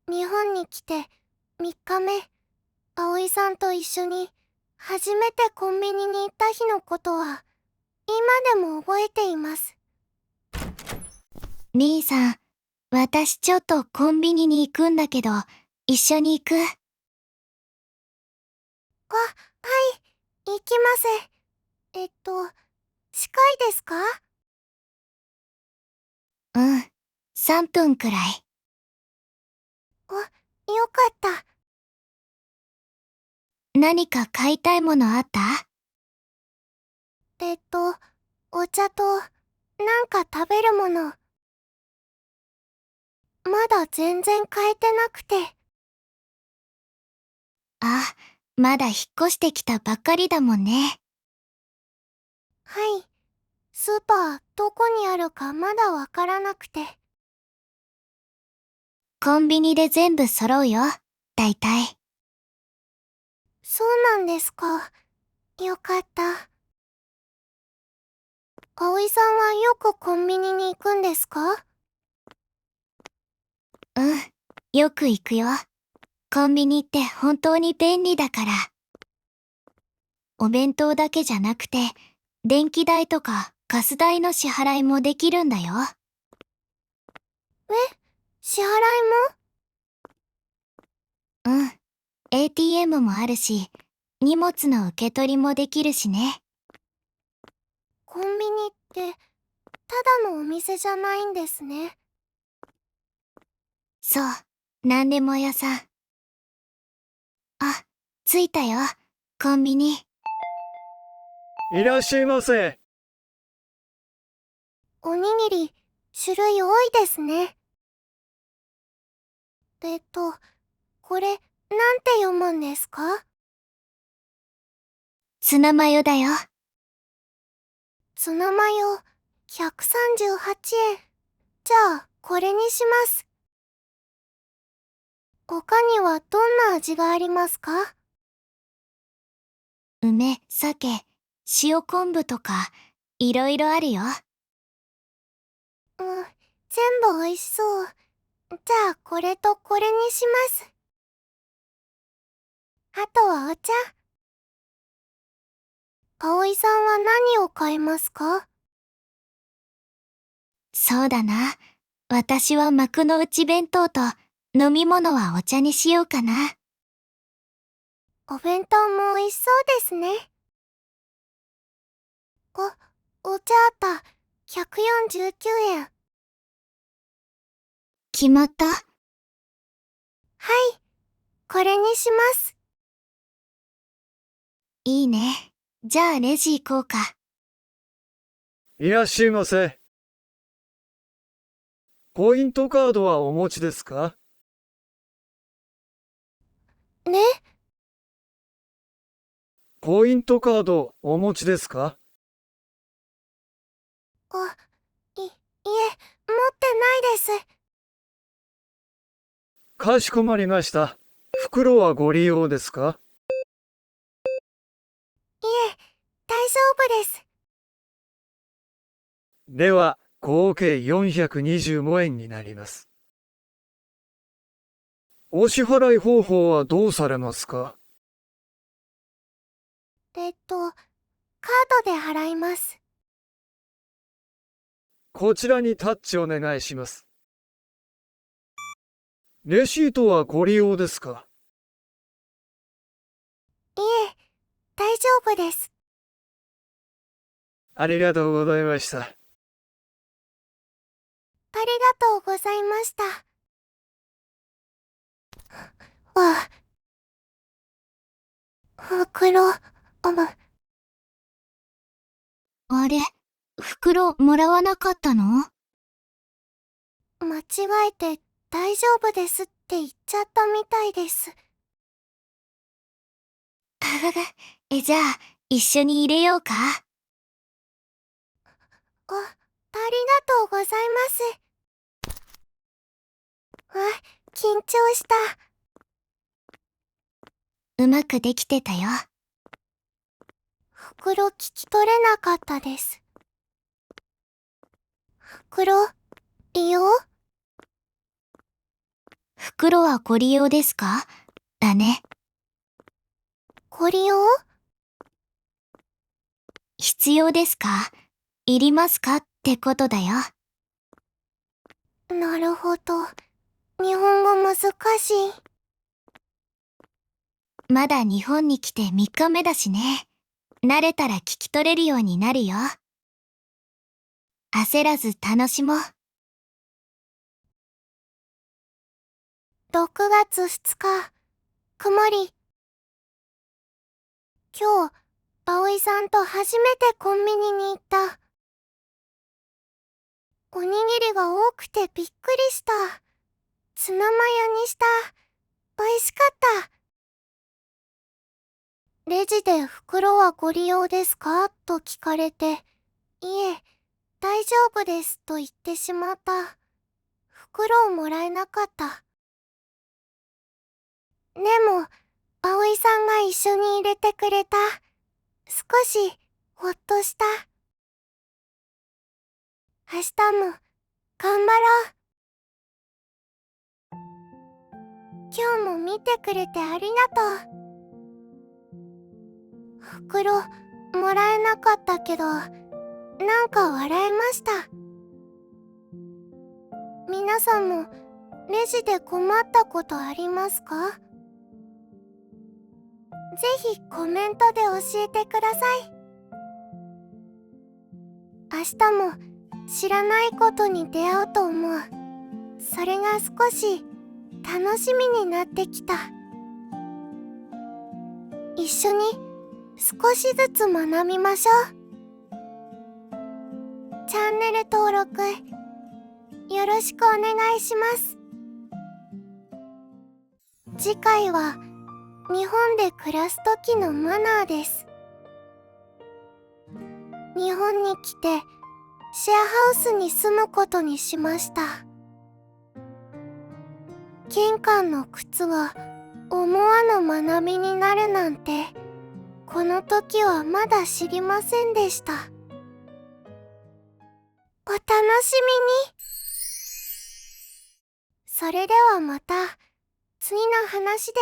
日本に来て3日目、葵さんと一緒に初めてコンビニに行った日のことは今でも覚えています。兄さん、私ちょっとコンビニに行くんだけど、一緒に行く？はい、行きます。近いですか？うん、3分くらい。よかった。何か買いたいものあった？お茶となんか食べるもの。まだ全然買えてなくて。あ、まだ引っ越してきたばっかりだもんね。はい、スーパーどこにあるかまだわからなくて。コンビニで全部揃うよ、だいたい。そうなんですか。よかった。葵さんはよくコンビニに行くんですか？うん、よく行くよ。コンビニって本当に便利だから。お弁当だけじゃなくて、電気代とかガス代の支払いもできるんだよ。え、支払いも？うん、ATM もあるし、荷物の受け取りもできるしね。コンビニってただのお店じゃないんですね。そう、なんでも屋さん。あ、着いたよ、コンビニ。いらっしゃいませ。おにぎり、種類多いですね。これ、なんて読むんですか？ツナマヨだよ。ツナマヨ、138円。じゃあ、これにします。他にはどんな味がありますか？梅、鮭、塩昆布とか、いろいろあるよ。うん、全部美味しそう。じゃあ、これとこれにします。あとはお茶。葵さんは何を買いますか？そうだな。私は幕の内弁当と、飲み物はお茶にしようかな。お弁当も美味しそうですね。お茶あった。149円。決まった？はい、これにします。いいね。じゃあレジ行こうか。いらっしゃいませ。ポイントカードはお持ちですか？ね、ポイントカードお持ちですか？いえ、持ってないです。かしこまりました。袋はご利用ですか？いえ、大丈夫です。では、合計425円になります。お支払い方法はどうされますか？カードで払います。こちらにタッチお願いします。レシートはご利用ですか？いえ、大丈夫です。ありがとうございました。ありがとうございました。わ袋、あれ？袋もらわなかったの？間違えて大丈夫ですって言っちゃったみたいです。じゃあ、一緒に入れようか？ありがとうございます。緊張した。うまくできてたよ。袋聞き取れなかったです。袋、利用？袋はご利用ですか？だね。ご利用？必要ですか？いりますかってことだよ。なるほど。日本語難しい。まだ日本に来て3日目だしね。慣れたら聞き取れるようになるよ。焦らず楽しもう。6月2日、曇り。今日、葵さんと初めてコンビニに行った。おにぎりが多くてびっくりした。ツナマヨにした。美味しかった。レジで袋はご利用ですかと聞かれて、いえ、大丈夫ですと言ってしまった。袋をもらえなかった。でも、葵さんが一緒に入れてくれた。少し、ほっとした。明日も、頑張ろう。今日も見てくれてありがとう。袋、もらえなかったけど、なんか笑えました。皆さんも、レジで困ったことありますか？ぜひコメントで教えてください。明日も知らないことに出会うと思う。それが少し楽しみになってきた。一緒に少しずつ学びましょう。チャンネル登録よろしくお願いします。次回は日本で暮らす時のマナーです。日本に来てシェアハウスに住むことにしました。玄関の靴が思わぬ学びになるなんて、この時はまだ知りませんでした。お楽しみに。それではまた次の話で。